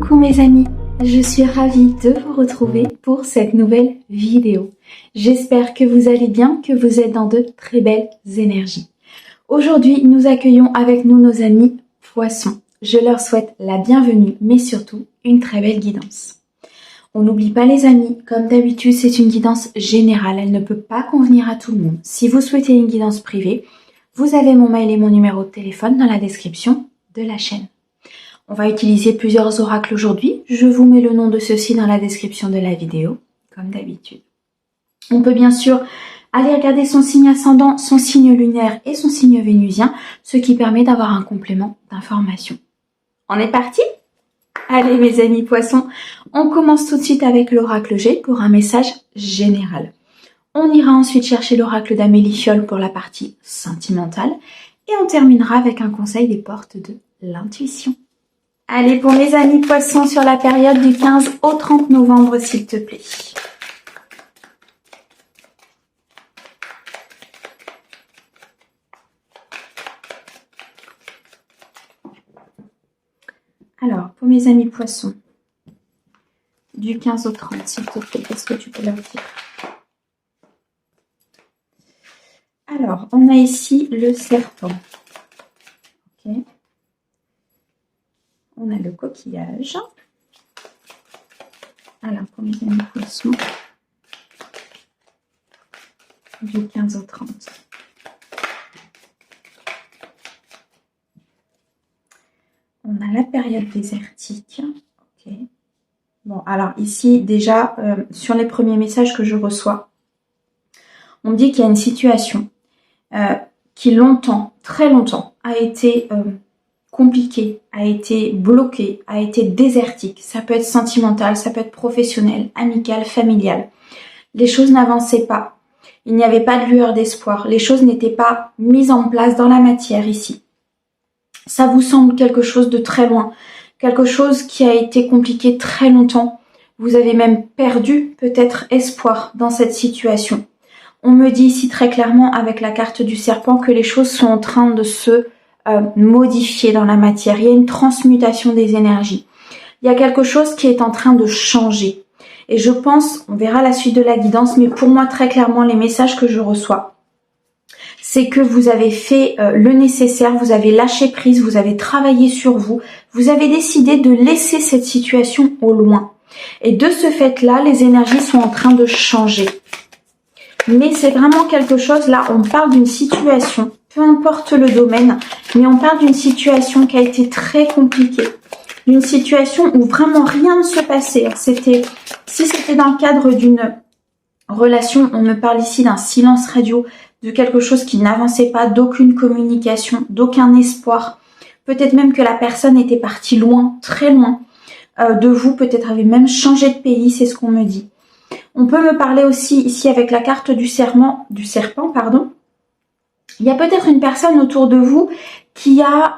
Coucou mes amis, je suis ravie de vous retrouver pour cette nouvelle vidéo. J'espère que vous allez bien, que vous êtes dans de très belles énergies. Aujourd'hui, nous accueillons avec nous nos amis poissons. Je leur souhaite la bienvenue, mais surtout une très belle guidance. On n'oublie pas les amis, comme d'habitude, c'est une guidance générale, elle ne peut pas convenir à tout le monde. Si vous souhaitez une guidance privée, vous avez mon mail et mon numéro de téléphone dans la description de la chaîne. On va utiliser plusieurs oracles aujourd'hui. Je vous mets le nom de ceux-ci dans la description de la vidéo, comme d'habitude. On peut bien sûr aller regarder son signe ascendant, son signe lunaire et son signe vénusien, ce qui permet d'avoir un complément d'information. On est parti ? Allez mes amis poissons, on commence tout de suite avec l'oracle G pour un message général. On ira ensuite chercher l'oracle d'Amélie Fiol pour la partie sentimentale et on terminera avec un conseil des portes de l'intuition. Allez, pour mes amis poissons, sur la période du 15 au 30 novembre, s'il te plaît. Alors, pour mes amis poissons, du 15 au 30, s'il te plaît, qu'est-ce que tu peux leur dire? Alors, on a ici le serpent. Ok. On a le coquillage. Alors, pour mes amis poissons, du 15 au 30. On a la période désertique. Ok. Bon, alors ici, déjà, sur les premiers messages que je reçois, on me dit qu'il y a une situation qui longtemps, très longtemps, a été compliquée, a été bloquée, a été désertique. Ça peut être sentimental, ça peut être professionnel, amical, familial. Les choses n'avançaient pas. Il n'y avait pas de lueur d'espoir. Les choses n'étaient pas mises en place dans la matière ici. Ça vous semble quelque chose de très loin, quelque chose qui a été compliqué très longtemps. Vous avez même perdu peut-être espoir dans cette situation. On me dit ici très clairement avec la carte du serpent que les choses sont en train de se modifier dans la matière. Il y a une transmutation des énergies. Il y a quelque chose qui est en train de changer. Et je pense, on verra la suite de la guidance, mais pour moi très clairement les messages que je reçois, c'est que vous avez fait le nécessaire, vous avez lâché prise, vous avez travaillé sur vous, vous avez décidé de laisser cette situation au loin. Et de ce fait-là, les énergies sont en train de changer. Mais c'est vraiment quelque chose, là, on parle d'une situation, peu importe le domaine, mais on parle d'une situation qui a été très compliquée. D'une situation où vraiment rien ne se passait. Si c'était dans le cadre d'une relation, on me parle ici d'un silence radio, de quelque chose qui n'avançait pas, d'aucune communication, d'aucun espoir. Peut-être même que la personne était partie loin, très loin de vous, peut-être avait même changé de pays, c'est ce qu'on me dit. On peut me parler aussi ici avec la carte du serpent, pardon. Il y a peut-être une personne autour de vous qui a...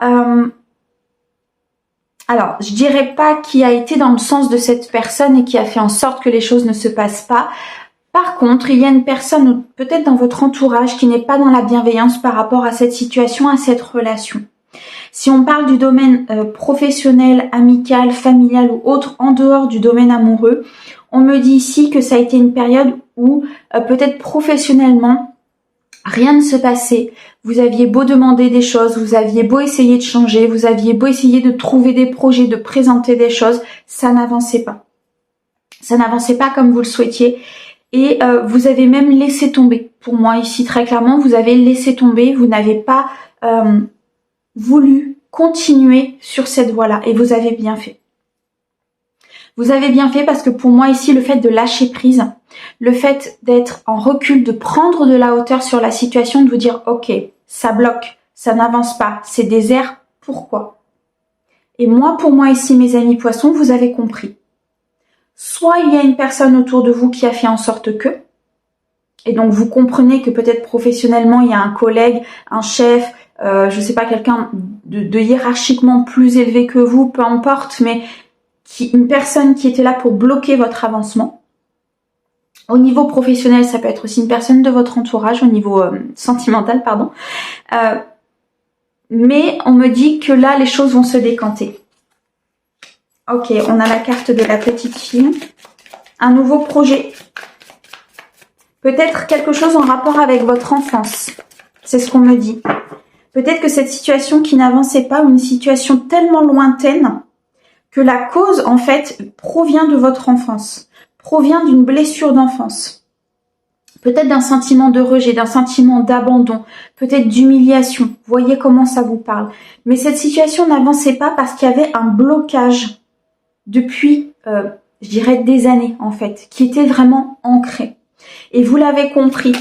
alors, je dirais pas qui a été dans le sens de cette personne et qui a fait en sorte que les choses ne se passent pas. Par contre, il y a une personne peut-être dans votre entourage qui n'est pas dans la bienveillance par rapport à cette situation, à cette relation. Si on parle du domaine professionnel, amical, familial ou autre, en dehors du domaine amoureux, on me dit ici que ça a été une période où peut-être professionnellement, rien ne se passait. Vous aviez beau demander des choses, vous aviez beau essayer de changer, vous aviez beau essayer de trouver des projets, de présenter des choses, ça n'avançait pas. Ça n'avançait pas comme vous le souhaitiez. Et vous avez même laissé tomber. Pour moi, ici, très clairement, vous avez laissé tomber. Vous n'avez pas voulu continuer sur cette voie-là. Et vous avez bien fait. Vous avez bien fait parce que pour moi, ici, le fait de lâcher prise, le fait d'être en recul, de prendre de la hauteur sur la situation, de vous dire « Ok, ça bloque, ça n'avance pas, c'est désert, pourquoi ?» Et moi, pour moi, ici, mes amis poissons, vous avez compris. Soit il y a une personne autour de vous qui a fait en sorte que, et donc vous comprenez que peut-être professionnellement il y a un collègue, un chef, je sais pas, quelqu'un de hiérarchiquement plus élevé que vous, peu importe, mais une personne qui était là pour bloquer votre avancement. Au niveau professionnel, ça peut être aussi une personne de votre entourage, au niveau sentimental, pardon. Mais on me dit que là, les choses vont se décanter. Ok, on a la carte de la petite fille. Un nouveau projet. Peut-être quelque chose en rapport avec votre enfance. C'est ce qu'on me dit. Peut-être que cette situation qui n'avançait pas, ou une situation tellement lointaine, que la cause, en fait, provient de votre enfance, provient d'une blessure d'enfance. Peut-être d'un sentiment de rejet, d'un sentiment d'abandon, peut-être d'humiliation. Voyez comment ça vous parle. Mais cette situation n'avançait pas parce qu'il y avait un blocage depuis, je dirais, des années, en fait, qui était vraiment ancré. Et vous l'avez compris.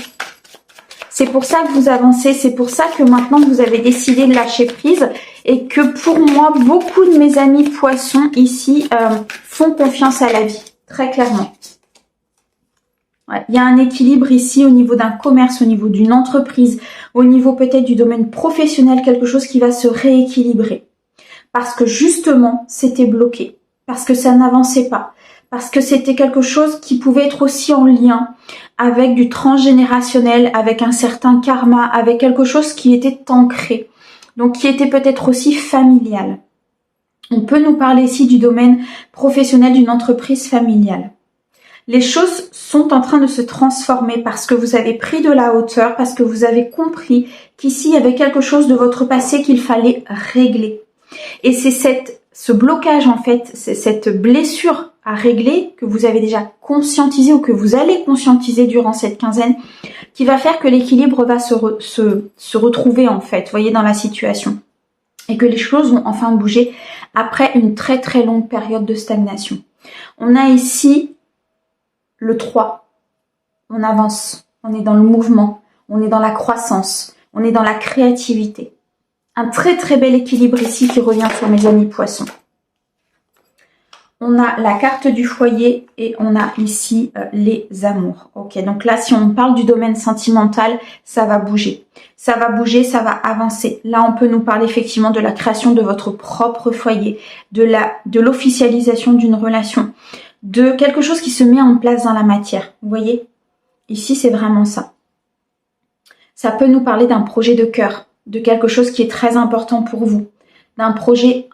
C'est pour ça que vous avancez, c'est pour ça que maintenant vous avez décidé de lâcher prise et que pour moi, beaucoup de mes amis poissons ici font confiance à la vie, très clairement. Ouais, il y a un équilibre ici au niveau d'un commerce, au niveau d'une entreprise, au niveau peut-être du domaine professionnel, quelque chose qui va se rééquilibrer. Parce que justement, c'était bloqué, parce que ça n'avançait pas, parce que c'était quelque chose qui pouvait être aussi en lien avec du transgénérationnel, avec un certain karma, avec quelque chose qui était ancré, donc qui était peut-être aussi familial. On peut nous parler ici du domaine professionnel d'une entreprise familiale. Les choses sont en train de se transformer parce que vous avez pris de la hauteur, parce que vous avez compris qu'ici il y avait quelque chose de votre passé qu'il fallait régler. Et c'est ce blocage en fait, c'est cette blessure à régler que vous avez déjà conscientisé ou que vous allez conscientiser durant cette quinzaine qui va faire que l'équilibre va se retrouver en fait, voyez, dans la situation. Et que les choses vont enfin bouger après une très très longue période de stagnation. On a ici le 3. On avance, on est dans le mouvement, on est dans la croissance, on est dans la créativité. Un très très bel équilibre ici qui revient sur mes amis poissons. On a la carte du foyer et on a ici les amours. Ok, donc là, si on parle du domaine sentimental, ça va bouger. Ça va bouger, ça va avancer. Là, on peut nous parler effectivement de la création de votre propre foyer, de l'officialisation d'une relation, de quelque chose qui se met en place dans la matière. Vous voyez? Ici, c'est vraiment ça. Ça peut nous parler d'un projet de cœur, de quelque chose qui est très important pour vous, d'un projet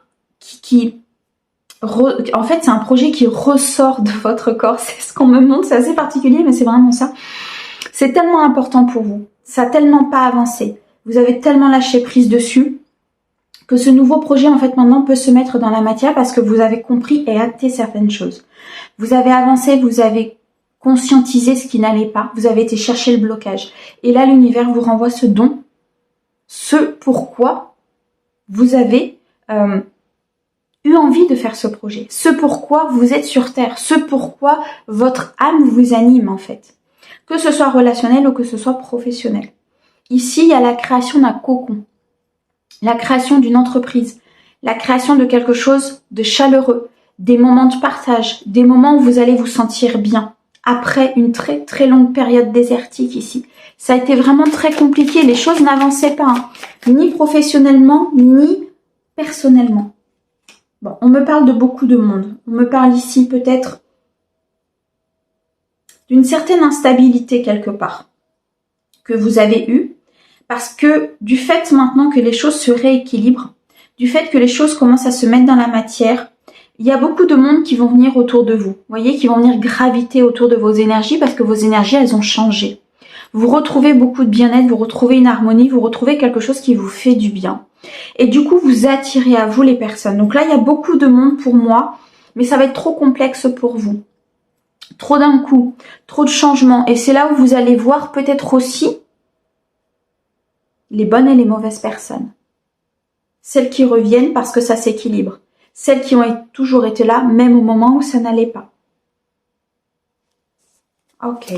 en fait, c'est un projet qui ressort de votre corps. C'est ce qu'on me montre, c'est assez particulier, mais c'est vraiment ça. C'est tellement important pour vous. Ça n'a tellement pas avancé. Vous avez tellement lâché prise dessus que ce nouveau projet, en fait, maintenant peut se mettre dans la matière parce que vous avez compris et acté certaines choses. Vous avez avancé, vous avez conscientisé ce qui n'allait pas. Vous avez été chercher le blocage. Et là, l'univers vous renvoie ce don, ce pourquoi vous avez eu envie de faire ce projet, ce pourquoi vous êtes sur Terre, ce pourquoi votre âme vous anime en fait, que ce soit relationnel ou que ce soit professionnel. Ici, il y a la création d'un cocon, la création d'une entreprise, la création de quelque chose de chaleureux, des moments de partage, des moments où vous allez vous sentir bien, après une très très longue période désertique ici. Ça a été vraiment très compliqué, les choses n'avançaient pas, hein, ni professionnellement, ni personnellement. Bon, on me parle de beaucoup de monde. On me parle ici peut-être d'une certaine instabilité quelque part que vous avez eue parce que du fait maintenant que les choses se rééquilibrent, du fait que les choses commencent à se mettre dans la matière, il y a beaucoup de monde qui vont venir autour de vous. Vous voyez, qui vont venir graviter autour de vos énergies parce que vos énergies, elles ont changé. Vous retrouvez beaucoup de bien-être, vous retrouvez une harmonie, vous retrouvez quelque chose qui vous fait du bien. Et du coup, vous attirez à vous les personnes. Donc là, il y a beaucoup de monde pour moi, mais ça va être trop complexe pour vous. Trop d'un coup, trop de changements. Et c'est là où vous allez voir peut-être aussi les bonnes et les mauvaises personnes. Celles qui reviennent parce que ça s'équilibre. Celles qui ont toujours été là, même au moment où ça n'allait pas. Ok.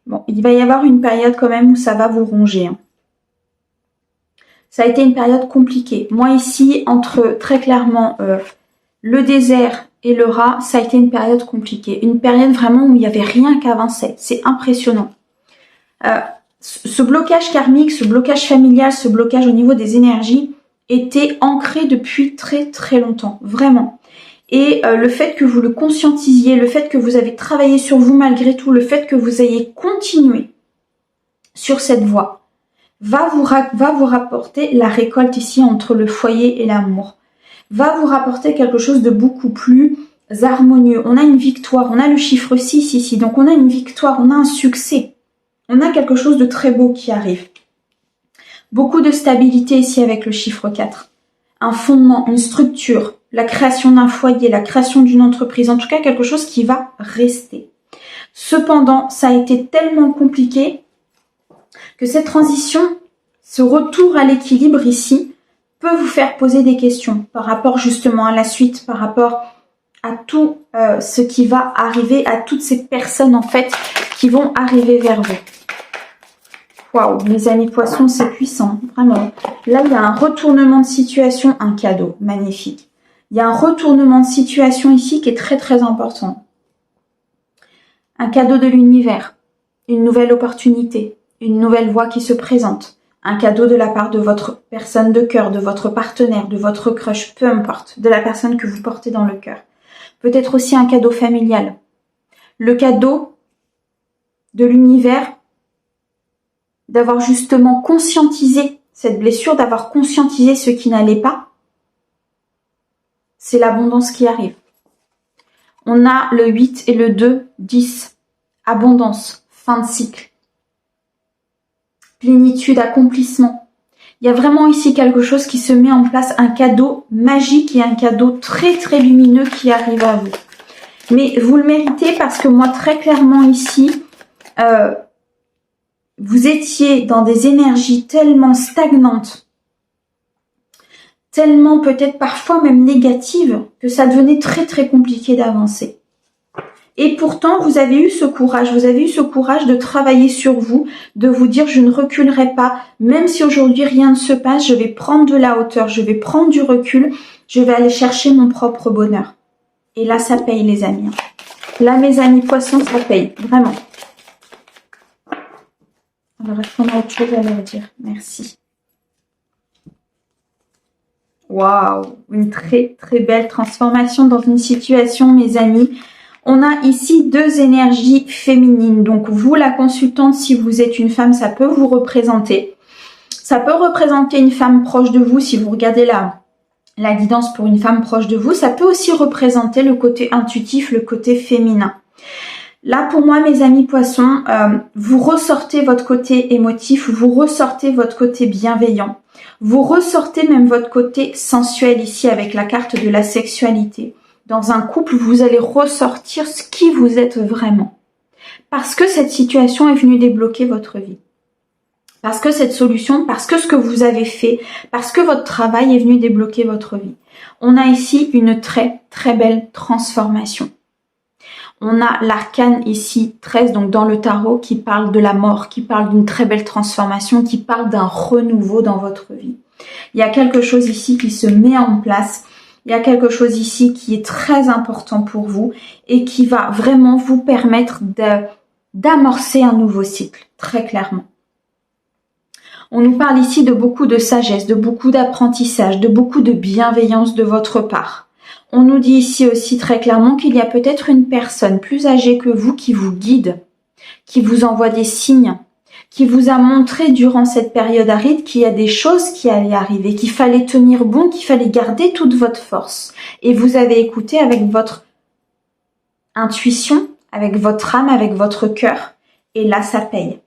Bon, il va y avoir une période quand même où ça va vous ronger, hein. Ça a été une période compliquée. Moi ici, entre très clairement le désert et le rat, ça a été une période compliquée. Une période vraiment où il n'y avait rien qui avançait. C'est impressionnant. Ce blocage karmique, ce blocage familial, ce blocage au niveau des énergies était ancré depuis très très longtemps. Vraiment. Et le fait que vous le conscientisiez, le fait que vous avez travaillé sur vous malgré tout, le fait que vous ayez continué sur cette voie, va vous rapporter la récolte ici entre le foyer et l'amour. va vous rapporter quelque chose de beaucoup plus harmonieux. On a une victoire, on a le chiffre 6 ici, donc on a une victoire, on a un succès. On a quelque chose de très beau qui arrive. Beaucoup de stabilité ici avec le chiffre 4. Un fondement, une structure, la création d'un foyer, la création d'une entreprise, en tout cas quelque chose qui va rester. Cependant, ça a été tellement compliqué que cette transition, ce retour à l'équilibre ici, peut vous faire poser des questions par rapport justement à la suite, par rapport à tout ce qui va arriver, à toutes ces personnes en fait qui vont arriver vers vous. Waouh, mes amis poissons, c'est puissant, vraiment. Là, il y a un retournement de situation, un cadeau, magnifique. Il y a un retournement de situation ici qui est très très important. Un cadeau de l'univers, une nouvelle opportunité, une nouvelle voie qui se présente. Un cadeau de la part de votre personne de cœur, de votre partenaire, de votre crush, peu importe, de la personne que vous portez dans le cœur. Peut-être aussi un cadeau familial. Le cadeau de l'univers, d'avoir justement conscientisé cette blessure, d'avoir conscientisé ce qui n'allait pas. C'est l'abondance qui arrive. On a le 8 et le 2, 10. Abondance, fin de cycle. Plénitude, accomplissement. Il y a vraiment ici quelque chose qui se met en place, un cadeau magique et un cadeau très très lumineux qui arrive à vous. Mais vous le méritez parce que moi très clairement ici, vous étiez dans des énergies tellement stagnantes, tellement peut-être parfois même négatives, que ça devenait très très compliqué d'avancer. Et pourtant, vous avez eu ce courage de travailler sur vous, de vous dire je ne reculerai pas, même si aujourd'hui rien ne se passe, je vais prendre de la hauteur, je vais prendre du recul, je vais aller chercher mon propre bonheur. Et là, ça paye les amis. Là, mes amis poissons, ça paye, vraiment. Alors, est-ce qu'on a autre chose à leur dire? Merci. Waouh, une très très belle transformation dans une situation, mes amis. On a ici deux énergies féminines. Donc vous, la consultante, si vous êtes une femme, ça peut vous représenter. Ça peut représenter une femme proche de vous si vous regardez la guidance pour une femme proche de vous. Ça peut aussi représenter le côté intuitif, le côté féminin. Là, pour moi, mes amis poissons, vous ressortez votre côté émotif, vous ressortez votre côté bienveillant. Vous ressortez même votre côté sensuel ici avec la carte de la sexualité. Dans un couple, vous allez ressortir ce qui vous êtes vraiment. Parce que cette situation est venue débloquer votre vie. Parce que cette solution, parce que ce que vous avez fait, parce que votre travail est venu débloquer votre vie. On a ici une très très belle transformation. On a l'arcane ici 13, donc dans le tarot, qui parle de la mort, qui parle d'une très belle transformation, qui parle d'un renouveau dans votre vie. Il y a quelque chose ici qui se met en place. Il y a quelque chose ici qui est très important pour vous et qui va vraiment vous permettre d'amorcer un nouveau cycle, très clairement. On nous parle ici de beaucoup de sagesse, de beaucoup d'apprentissage, de beaucoup de bienveillance de votre part. On nous dit ici aussi très clairement qu'il y a peut-être une personne plus âgée que vous qui vous guide, qui vous envoie des signes, qui vous a montré durant cette période aride qu'il y a des choses qui allaient arriver, qu'il fallait tenir bon, qu'il fallait garder toute votre force. Et vous avez écouté avec votre intuition, avec votre âme, avec votre cœur. Et là, ça paye.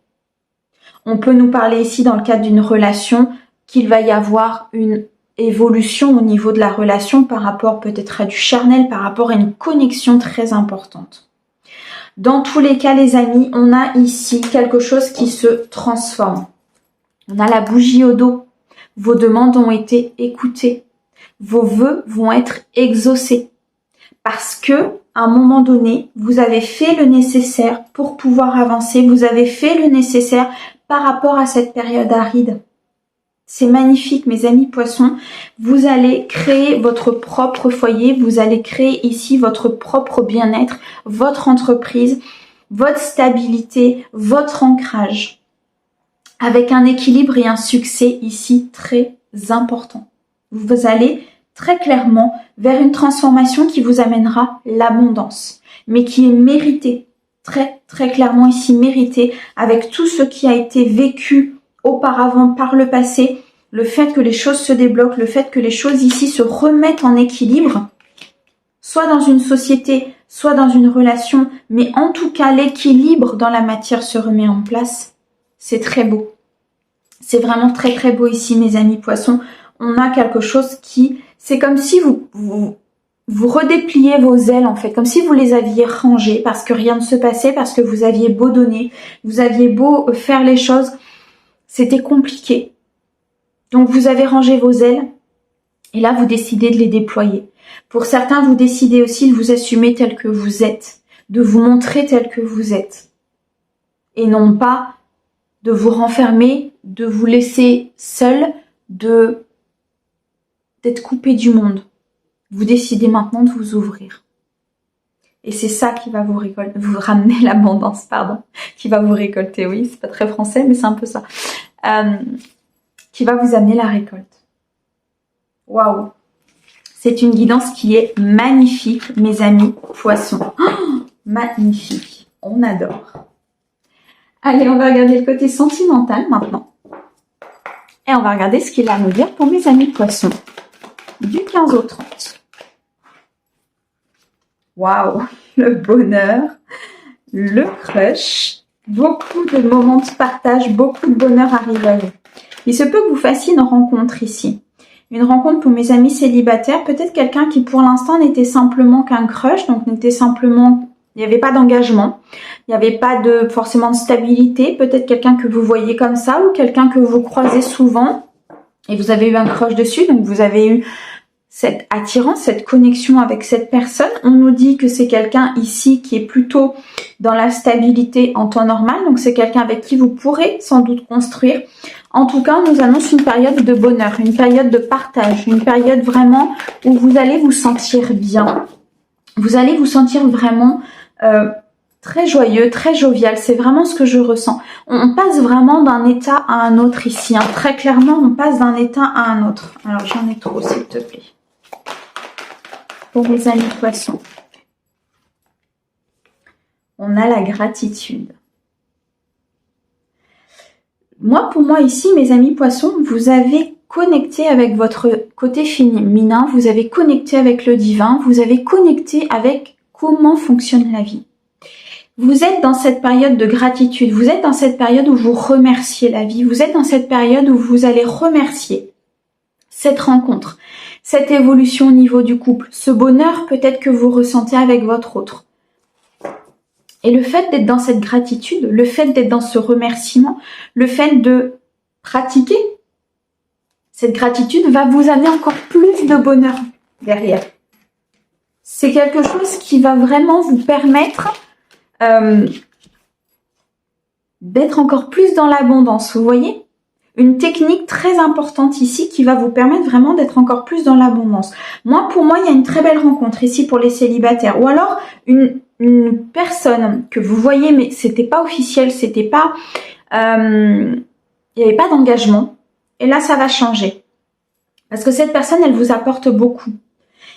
On peut nous parler ici dans le cadre d'une relation qu'il va y avoir une évolution au niveau de la relation par rapport peut-être à du charnel, par rapport à une connexion très importante. Dans tous les cas, les amis, on a ici quelque chose qui se transforme. On a la bougie au dos. Vos demandes ont été écoutées. Vos vœux vont être exaucés. Parce que, à un moment donné, vous avez fait le nécessaire pour pouvoir avancer. Vous avez fait le nécessaire par rapport à cette période aride. C'est magnifique, mes amis poissons. Vous allez créer votre propre foyer. Vous allez créer ici votre propre bien-être, votre entreprise, votre stabilité, votre ancrage. Avec un équilibre et un succès ici très important. Vous allez très clairement vers une transformation qui vous amènera l'abondance, mais qui est méritée. Très très clairement ici méritée avec tout ce qui a été vécu auparavant par le passé. le fait que les choses se débloquent, le fait que les choses ici se remettent en équilibre, soit dans une société, soit dans une relation, mais en tout cas l'équilibre dans la matière se remet en place. C'est très beau. C'est vraiment très très beau ici, mes amis poissons. On a quelque chose qui... C'est comme si vous redépliez vos ailes en fait, comme si vous les aviez rangées parce que rien ne se passait, parce que vous aviez beau donner, vous aviez beau faire les choses, c'était compliqué. Donc vous avez rangé vos ailes et là vous décidez de les déployer. Pour certains, vous décidez aussi de vous assumer tel que vous êtes, de vous montrer tel que vous êtes et non pas de vous renfermer, de vous laisser seul, d'être coupé du monde. Vous décidez maintenant de vous ouvrir. Et c'est ça qui va vous ramener l'abondance, qui va vous récolter, oui, c'est pas très français, mais c'est un peu ça. Qui va vous amener la récolte. Waouh! C'est une guidance qui est magnifique, mes amis poissons. Oh, magnifique, on adore. Allez, on va regarder le côté sentimental maintenant. Et on va regarder ce qu'il a à nous dire pour mes amis poissons. Du 15 au 30. Waouh, le bonheur, le crush, beaucoup de moments de partage, beaucoup de bonheur arrive à vous. Il se peut que vous fassiez une rencontre ici. Une rencontre pour mes amis célibataires, peut-être quelqu'un qui pour l'instant n'était simplement qu'un crush, donc n'était simplement, il n'y avait pas d'engagement, il n'y avait pas forcément de stabilité, peut-être quelqu'un que vous voyez comme ça ou quelqu'un que vous croisez souvent et vous avez eu un crush dessus, donc vous avez eu cette attirance, cette connexion avec cette personne. On nous dit que c'est quelqu'un ici qui est plutôt dans la stabilité en temps normal. Donc c'est quelqu'un avec qui vous pourrez sans doute construire. En tout cas, on nous annonce une période de bonheur, une période de partage, une période vraiment où vous allez vous sentir bien. Vous allez vous sentir vraiment très joyeux, très jovial. C'est vraiment ce que je ressens. On passe vraiment d'un état à un autre ici. Hein. Très clairement, on passe d'un état à un autre. Alors j'en ai trop, s'il te plaît. Pour mes amis poissons, on a la gratitude. Pour moi ici, mes amis poissons, vous avez connecté avec votre côté féminin, vous avez connecté avec le divin, vous avez connecté avec comment fonctionne la vie. Vous êtes dans cette période de gratitude, vous êtes dans cette période où vous remerciez la vie, vous êtes dans cette période où vous allez remercier cette rencontre, cette évolution au niveau du couple, ce bonheur peut-être que vous ressentez avec votre autre. Et le fait d'être dans cette gratitude, le fait d'être dans ce remerciement, le fait de pratiquer cette gratitude va vous amener encore plus de bonheur derrière. C'est quelque chose qui va vraiment vous permettre d'être encore plus dans l'abondance, vous voyez ? Une technique très importante ici qui va vous permettre vraiment d'être encore plus dans l'abondance. Pour moi, il y a une très belle rencontre ici pour les célibataires. Ou alors, une personne que vous voyez, mais c'était pas officiel, c'était pas... il n'y avait pas d'engagement. Et là, ça va changer. Parce que cette personne, elle vous apporte beaucoup.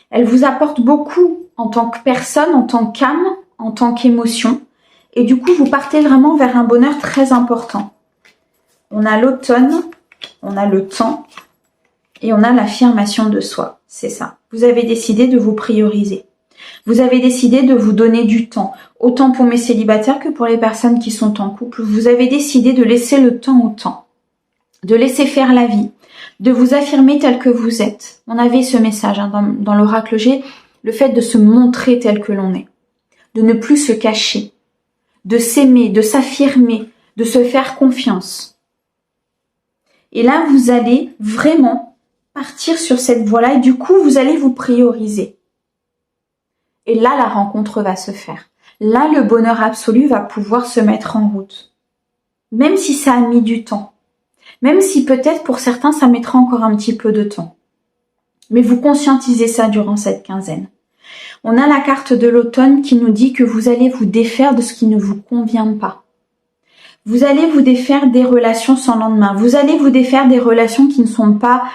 Elle vous apporte beaucoup en tant que personne, en tant qu'âme, en tant qu'émotion. Et du coup, vous partez vraiment vers un bonheur très important. On a l'automne, on a le temps et on a l'affirmation de soi. C'est ça. Vous avez décidé de vous prioriser. Vous avez décidé de vous donner du temps. Autant pour mes célibataires que pour les personnes qui sont en couple. Vous avez décidé de laisser le temps au temps. De laisser faire la vie. De vous affirmer tel que vous êtes. On avait ce message dans l'oracle G. Le fait de se montrer tel que l'on est. De ne plus se cacher. De s'aimer, de s'affirmer, de se faire confiance. Et là, vous allez vraiment partir sur cette voie-là et du coup, vous allez vous prioriser. Et là, la rencontre va se faire. Là, le bonheur absolu va pouvoir se mettre en route. Même si ça a mis du temps. Même si peut-être pour certains, ça mettra encore un petit peu de temps. Mais vous conscientisez ça durant cette quinzaine. On a la carte de l'automne qui nous dit que vous allez vous défaire de ce qui ne vous convient pas. Vous allez vous défaire des relations sans lendemain. Vous allez vous défaire des relations qui ne sont pas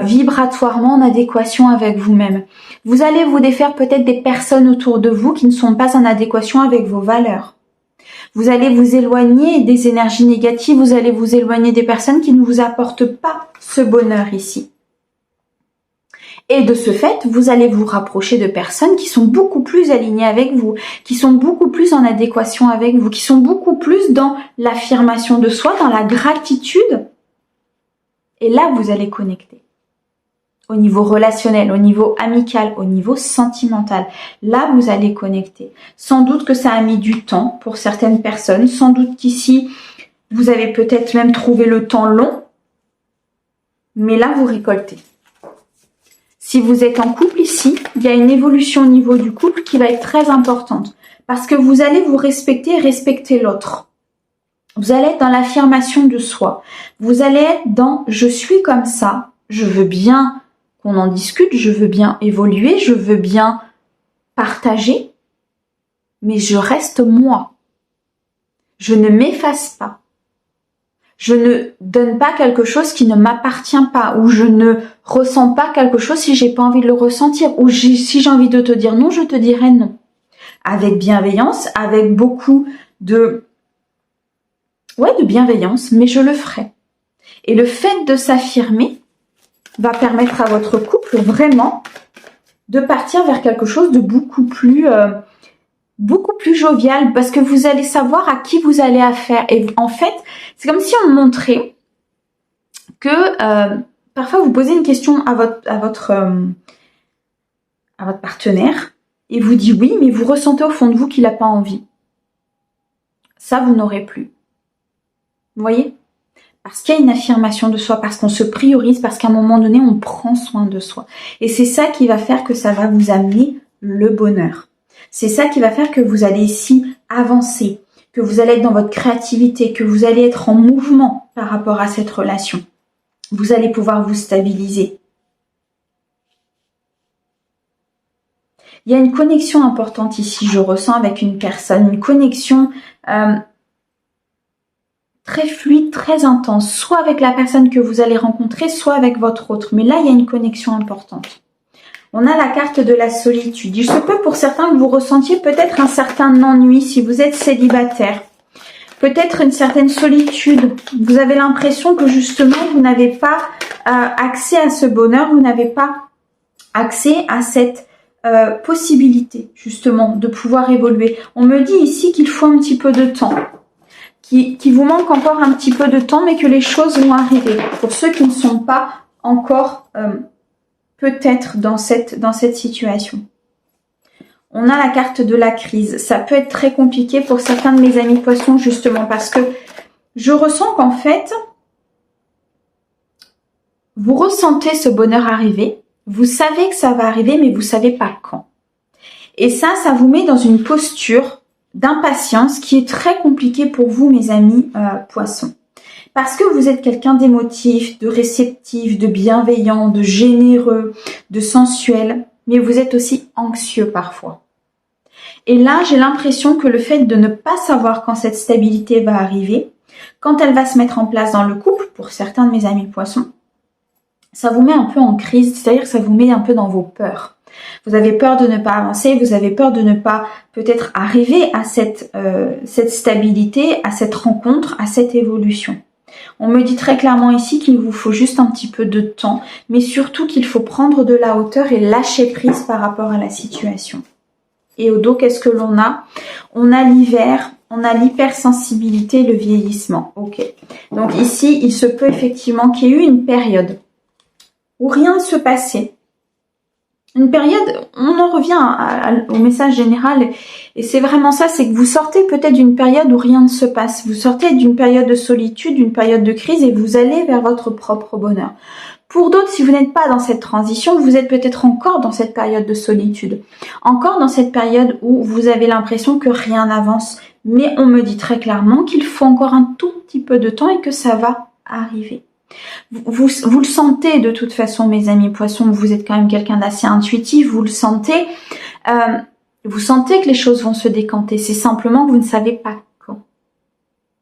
vibratoirement en adéquation avec vous-même. Vous allez vous défaire peut-être des personnes autour de vous qui ne sont pas en adéquation avec vos valeurs. Vous allez vous éloigner des énergies négatives, vous allez vous éloigner des personnes qui ne vous apportent pas ce bonheur ici. Et de ce fait, vous allez vous rapprocher de personnes qui sont beaucoup plus alignées avec vous, qui sont beaucoup plus en adéquation avec vous, qui sont beaucoup plus dans l'affirmation de soi, dans la gratitude. Et là, vous allez connecter. Au niveau relationnel, au niveau amical, au niveau sentimental. Là, vous allez connecter. Sans doute que ça a mis du temps pour certaines personnes. Sans doute qu'ici, vous avez peut-être même trouvé le temps long. Mais là, vous récoltez. Si vous êtes en couple ici, il y a une évolution au niveau du couple qui va être très importante. Parce que vous allez vous respecter et respecter l'autre. Vous allez être dans l'affirmation de soi. Vous allez être dans « je suis comme ça, je veux bien qu'on en discute, je veux bien évoluer, je veux bien partager, mais je reste moi. Je ne m'efface pas. Je ne donne pas quelque chose qui ne m'appartient pas, ou je ne ressens pas quelque chose si j'ai pas envie de le ressentir, ou si j'ai envie de te dire non, je te dirai non. Avec bienveillance, avec beaucoup de bienveillance, mais je le ferai. Et le fait de s'affirmer va permettre à votre couple vraiment de partir vers quelque chose de beaucoup plus jovial, parce que vous allez savoir à qui vous allez affaire. Et en fait, c'est comme si on montrait que parfois vous posez une question à votre partenaire et vous dit oui, mais vous ressentez au fond de vous qu'il n'a pas envie. Ça, vous n'aurez plus. Vous voyez ? Parce qu'il y a une affirmation de soi, parce qu'on se priorise, parce qu'à un moment donné, on prend soin de soi. Et c'est ça qui va faire que ça va vous amener le bonheur. C'est ça qui va faire que vous allez ici avancer, que vous allez être dans votre créativité, que vous allez être en mouvement par rapport à cette relation. Vous allez pouvoir vous stabiliser. Il y a une connexion importante ici, je ressens avec une personne, une connexion très fluide, très intense, soit avec la personne que vous allez rencontrer, soit avec votre autre. Mais là, il y a une connexion importante. On a la carte de la solitude. Il se peut pour certains que vous ressentiez peut-être un certain ennui si vous êtes célibataire. Peut-être une certaine solitude. Vous avez l'impression que justement, vous n'avez pas accès à ce bonheur, vous n'avez pas accès à cette possibilité justement de pouvoir évoluer. On me dit ici qu'il faut un petit peu de temps. Qui vous manque encore un petit peu de temps, mais que les choses vont arriver. Pour ceux qui ne sont pas encore peut-être dans cette situation. On a la carte de la crise. Ça peut être très compliqué pour certains de mes amis poissons, justement, parce que je ressens qu'en fait, vous ressentez ce bonheur arriver. Vous savez que ça va arriver, mais vous savez pas quand. Et ça vous met dans une posture d'impatience qui est très compliquée pour vous, mes amis poissons. Parce que vous êtes quelqu'un d'émotif, de réceptif, de bienveillant, de généreux, de sensuel, mais vous êtes aussi anxieux parfois. Et là, j'ai l'impression que le fait de ne pas savoir quand cette stabilité va arriver, quand elle va se mettre en place dans le couple, pour certains de mes amis poissons, ça vous met un peu en crise, c'est-à-dire que ça vous met un peu dans vos peurs. Vous avez peur de ne pas avancer, vous avez peur de ne pas peut-être arriver à cette stabilité, à cette rencontre, à cette évolution. On me dit très clairement ici qu'il vous faut juste un petit peu de temps, mais surtout qu'il faut prendre de la hauteur et lâcher prise par rapport à la situation. Et au dos, qu'est-ce que l'on a? On a l'hiver, on a l'hypersensibilité, le vieillissement. Ok. Donc ici, il se peut effectivement qu'il y ait eu une période où rien ne se passait. Une période, on en revient au message général, et c'est vraiment ça, c'est que vous sortez peut-être d'une période où rien ne se passe. Vous sortez d'une période de solitude, d'une période de crise, et vous allez vers votre propre bonheur. Pour d'autres, si vous n'êtes pas dans cette transition, vous êtes peut-être encore dans cette période de solitude. Encore dans cette période où vous avez l'impression que rien n'avance. Mais on me dit très clairement qu'il faut encore un tout petit peu de temps et que ça va arriver. Vous le sentez de toute façon, mes amis poissons, vous êtes quand même quelqu'un d'assez intuitif, vous le sentez. Vous sentez que les choses vont se décanter, c'est simplement que vous ne savez pas quand.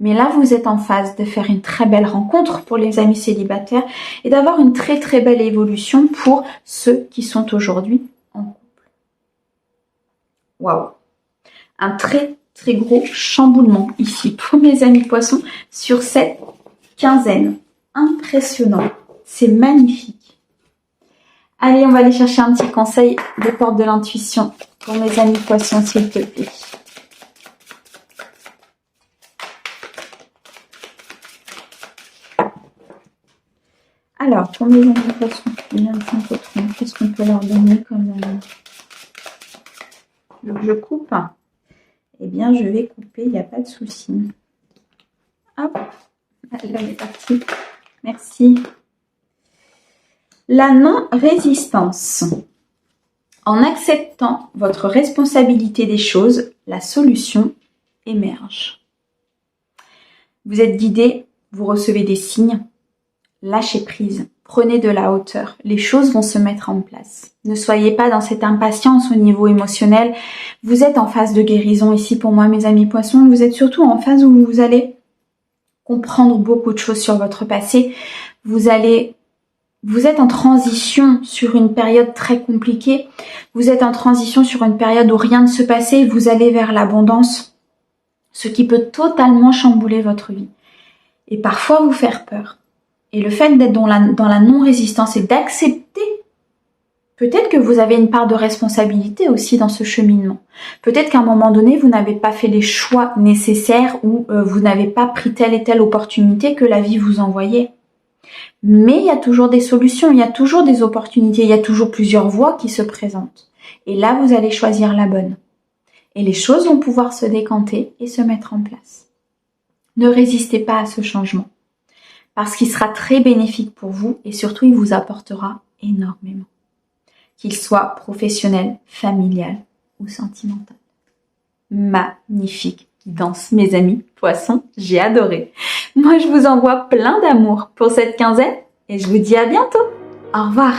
Mais là, vous êtes en phase de faire une très belle rencontre pour les amis célibataires et d'avoir une très très belle évolution pour ceux qui sont aujourd'hui en couple. Waouh! Un très très gros chamboulement ici pour mes amis poissons sur cette quinzaine. Impressionnant. C'est magnifique. Allez, on va aller chercher un petit conseil des portes de l'intuition pour mes amis poissons, s'il te plaît. Alors, pour mes amis poissons, qu'est-ce qu'on peut leur donner comme... Je coupe. Eh bien, je vais couper, il n'y a pas de souci. Hop, allez, elle est partie. Merci. La non-résistance. En acceptant votre responsabilité des choses, la solution émerge. Vous êtes guidé, vous recevez des signes. Lâchez prise, prenez de la hauteur. Les choses vont se mettre en place. Ne soyez pas dans cette impatience au niveau émotionnel. Vous êtes en phase de guérison ici pour moi, mes amis poissons. Vous êtes surtout en phase où vous allez comprendre beaucoup de choses sur votre passé. Vous êtes en transition sur une période très compliquée. Vous êtes en transition sur une période où rien ne se passait. Vous allez vers l'abondance, ce qui peut totalement chambouler votre vie et parfois vous faire peur. Et le fait d'être dans la non-résistance et d'accepter, peut-être que vous avez une part de responsabilité aussi dans ce cheminement. Peut-être qu'à un moment donné, vous n'avez pas fait les choix nécessaires ou vous n'avez pas pris telle et telle opportunité que la vie vous envoyait. Mais il y a toujours des solutions, il y a toujours des opportunités, il y a toujours plusieurs voies qui se présentent. Et là, vous allez choisir la bonne. Et les choses vont pouvoir se décanter et se mettre en place. Ne résistez pas à ce changement. Parce qu'il sera très bénéfique pour vous et surtout, il vous apportera énormément. Qu'il soit professionnel, familial ou sentimental. Magnifique danse, mes amis poissons, j'ai adoré. Moi, je vous envoie plein d'amour pour cette quinzaine et je vous dis à bientôt. Au revoir.